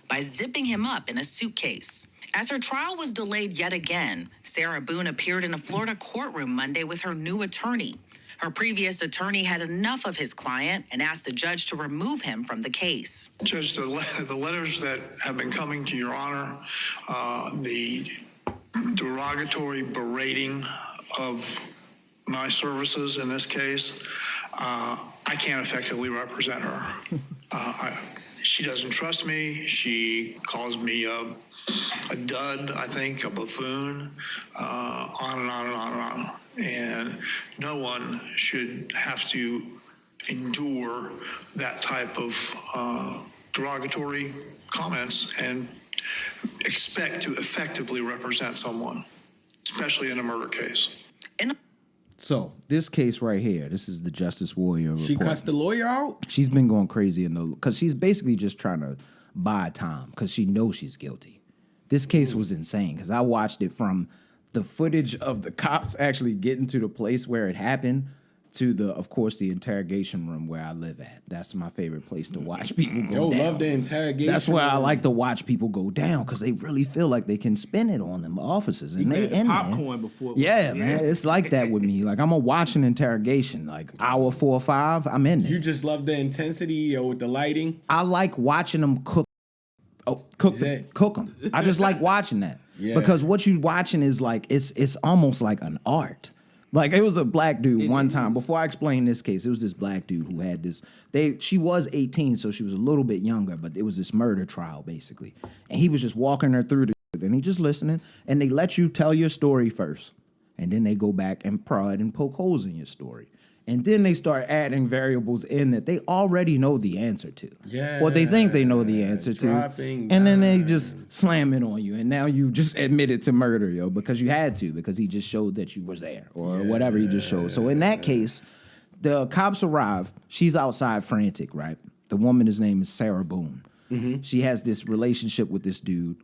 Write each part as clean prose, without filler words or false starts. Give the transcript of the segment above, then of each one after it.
by zipping him up in a suitcase. As her trial was delayed yet again, Sarah Boone appeared in a Florida courtroom Monday with her new attorney. Her previous attorney had enough of his client and asked the judge to remove him from the case. Judge, the letters that have been coming to Your Honor, the derogatory berating of my services in this case, I can't effectively represent her. She doesn't trust me. She calls me a dud, I think, a buffoon, on and on and on and on. And no one should have to endure that type of derogatory comments and expect to effectively represent someone, especially in a murder case. So this case right here, this is the Justice Warrior report. She cussed the lawyer out? She's been going crazy because she's basically just trying to buy time because she knows she's guilty. This case was insane because I watched it from the footage of the cops actually getting to the place where it happened to of course, the interrogation room where I live at. That's my favorite place to watch people go down. Love the interrogation That's where room. I like to watch people go down because they really feel like they can spin it on them officers. And they in popcorn before. Yeah, man. It's like that with me. Like I'm gonna watch an interrogation, like hour 4 or 5, I'm in there. You just love the intensity with the lighting? I like watching them cook. Cook them. I just like watching that. Yeah. Because what you watching is like it's almost like an art. Like it was a black dude one time. Before I explain this case, it was this black dude who had this. She was 18, so she was a little bit younger, but it was this murder trial basically, and he was just walking her through and he just listening, and they let you tell your story first, and then they go back and prod and poke holes in your story. And then they start adding variables in that they already know the answer to. Yeah. Or they think they know the answer to. And then they just slam it on you. And now you just admitted to murder, yo, because you had to, because he just showed that you was there or whatever he just showed. So in that case, the cops arrive. She's outside frantic, right? The woman, his name is Sarah Boone. Mm-hmm. She has this relationship with this dude.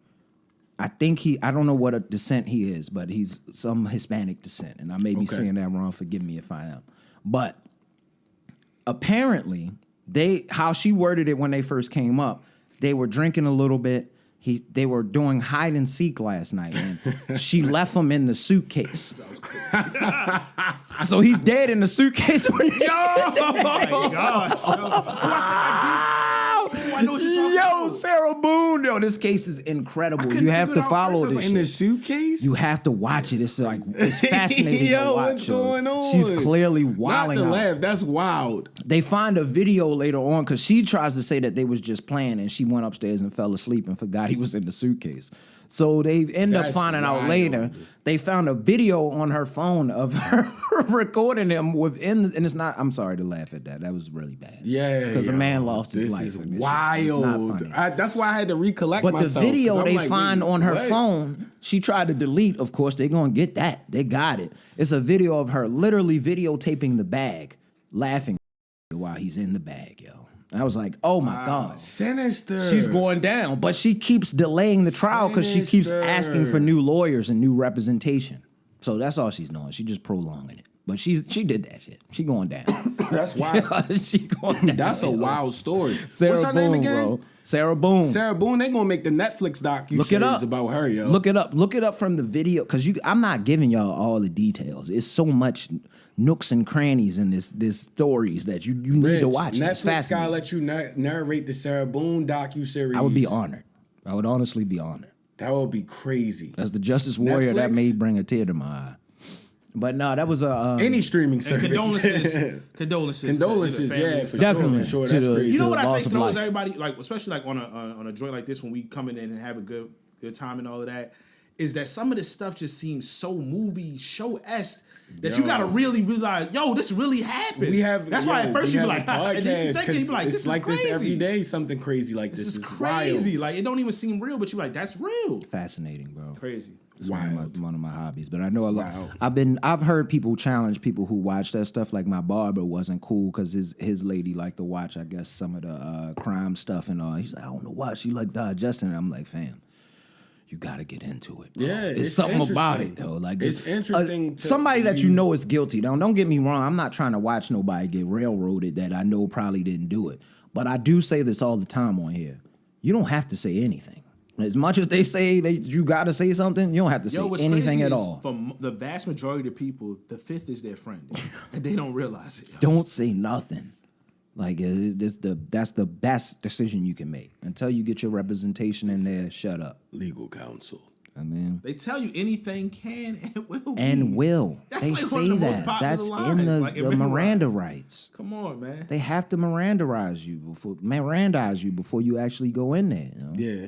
I don't know what a descent he is, but he's some Hispanic descent. And I may be saying that wrong. Forgive me if I am. But apparently, how she worded it when they first came up, they were drinking a little bit. They were doing hide and seek last night, and she left him in the suitcase. So he's dead in the suitcase. Oh my gosh! I know what you're talking about. Sarah Boone. Yo, this case is incredible. You have to follow this. In the suitcase? You have to watch it. It's fascinating to watch. What's going on? She's clearly wilding out. Not to laugh. That's wild. They find a video later on because she tries to say that they was just playing, and she went upstairs and fell asleep and forgot he was in the suitcase. So they end up finding out later. They found a video on her phone of her recording him within, and it's not. I'm sorry to laugh at that. That was really bad. Yeah, because a man lost his life. This is wild. That's why I had to recollect myself. But the video they find on her phone, she tried to delete. Of course, they're gonna get that. They got it. It's a video of her literally videotaping the bag, laughing while he's in the bag, yo. I was like, oh my God. Sinister. She's going down. But she keeps delaying the trial because she keeps asking for new lawyers and new representation. So that's all she's doing. She's just prolonging it. But she did that shit. She going down. That's wild. She going down. That's a wild story. Sarah What's her Boone, name again? bro. Sarah Boone. Sarah Boone, they gonna make the Netflix docu-series about her, yo. Look it up. Look it up from the video. Because I'm not giving y'all all the details. It's so much nooks and crannies in this stories that you need to watch. Netflix gotta let you narrate the Sarah Boone docu-series. I would be honored. I would honestly be honored. That would be crazy. As the Justice Warrior, that may bring a tear to my eye. But no, that was a any streaming service. Condolences, yeah, for definitely. Sure. That's crazy. You know what I think throws everybody, like especially like on a joint like this when we come in and have a good time and all of that, is that some of this stuff just seems so movie show-esque that you gotta really realize, yo, this really happened. That's why at first you be like, it's like this every day. Something crazy like this is crazy. Wild. Like it don't even seem real, but you're like, that's real. Fascinating, bro. Crazy. It's one of my hobbies, but I know a lot. I've heard people challenge people who watch that stuff. Like my barber wasn't cool because his lady liked to watch, I guess, some of the crime stuff and all. He's like, I don't know why she like digesting it. I'm like, fam, you got to get into it, bro. Yeah, it's something about it though. Like it's interesting. Somebody that you know is guilty. Don't get me wrong. I'm not trying to watch nobody get railroaded that I know probably didn't do it. But I do say this all the time on here. you don't have to say anything. As much as they say that you got to say something, you don't have to say what's anything crazy at is all. For the vast majority of people, the fifth is their friend, and they don't realize it. Yo. Don't say nothing. Like that's the best decision you can make. Until you get your representation in there, shut up. Legal counsel. I mean, They tell you anything can and will be. and will. That's They like say one of the most that. popular That's lines, in the, like in the Memorize. Miranda rights. Come on, man. They have to Mirandize you before you actually go in there. You know? Yeah.